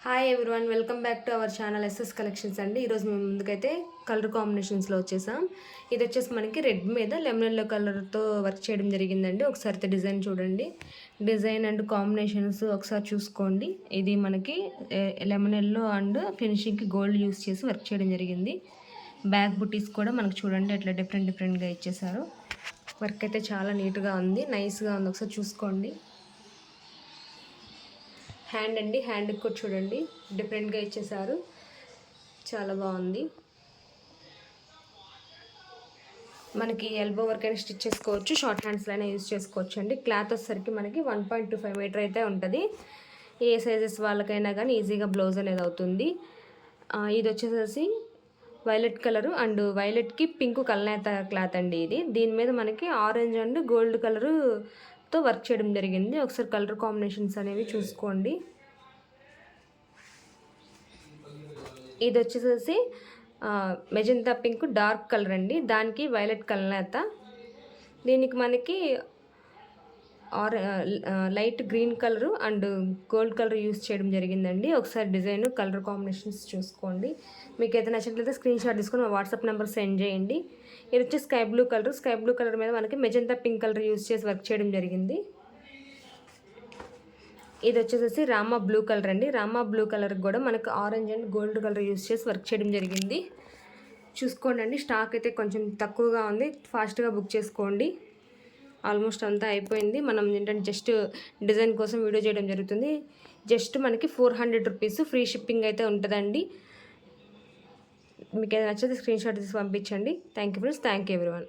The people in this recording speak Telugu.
Hi everyone, welcome back to our channel SS collections అండి. ఈరోజు మేము ముందుకైతే కలర్ కాంబినేషన్స్లో వచ్చేసాం. ఇది వచ్చేసి మనకి రెడ్ మీద లెమన్ ఎల్లో కలర్తో వర్క్ చేయడం జరిగిందండి. ఒకసారి అయితే డిజైన్ చూడండి. డిజైన్ అండ్ కాంబినేషన్స్ ఒకసారి చూసుకోండి. ఇది మనకి లెమన్ ఎల్లో అండ్ ఫినిషింగ్కి గోల్డ్ యూస్ చేసి వర్క్ చేయడం జరిగింది. బ్యాక్ బుటీస్ కూడా మనకు చూడండి ఎట్లా డిఫరెంట్గా ఇచ్చేసారు. వర్క్ అయితే చాలా నీట్గా ఉంది, నైస్గా ఉంది. ఒకసారి చూసుకోండి. హ్యాండ్ అండి, హ్యాండ్కి కూడా చూడండి డిఫరెంట్గా ఇచ్చేసారు, చాలా బాగుంది. మనకి ఎల్బో వర్క్ అయినా స్టిచ్ చేసుకోవచ్చు, షార్ట్ హ్యాండ్స్లో అయినా యూజ్ చేసుకోవచ్చు అండి. క్లాత్ వచ్చేసరికి మనకి 1.25 మీటర్ అయితే ఉంటుంది. ఏ సైజెస్ వాళ్ళకైనా కానీ ఈజీగా బ్లౌజ్ అనేది అవుతుంది. ఇది వచ్చేసేసి వైలెట్ కలరు అండ్ వైలెట్కి పింక్ కలనేత క్లాత్ అండి ఇది. దీని మీద మనకి ఆరెంజ్ అండ్ గోల్డ్ కలరుతో వర్క్ చేయడం జరిగింది. ఒకసారి కలర్ కాంబినేషన్స్ అనేవి చూసుకోండి. ఇది వచ్చేసేసి మెజెంతా పింక్ డార్క్ కలర్ అండి, దానికి వైలెట్ కలనేత. దీనికి మనకి light green colour and gold colour use చేయడం జరిగిందండి. ఒకసారి డిజైన్ కలర్ కాంబినేషన్స్ చూసుకోండి. మీకు అయితే నచ్చినట్లయితే స్క్రీన్ షాట్ తీసుకొని మా వాట్సాప్ నెంబర్ సెండ్ చేయండి. ఇది వచ్చి స్కై బ్లూ కలర్ మీద మనకి మెజెంతా పింక్ కలర్ యూస్ చేసి వర్క్ చేయడం జరిగింది. ఇది వచ్చేసేసి రామా బ్లూ కలర్ అండి. రామా బ్లూ కలర్కి కూడా మనకు orange and gold colour use చేసి వర్క్ చేయడం జరిగింది. చూసుకోండి అండి, స్టాక్ అయితే కొంచెం తక్కువగా ఉంది, ఫాస్ట్గా బుక్ చేసుకోండి. ఆల్మోస్ట్ అంతా అయిపోయింది. మనం ఏంటంటే జస్ట్ డిజైన్ కోసం వీడియో చేయడం జరుగుతుంది. జస్ట్ మనకి 400 రూపీస్ ఫ్రీ షిప్పింగ్ అయితే ఉంటుందండి. మీకు ఏదైనా నచ్చితే స్క్రీన్ షాట్ తీసి పంపించండి. Thank you friends, thank you everyone.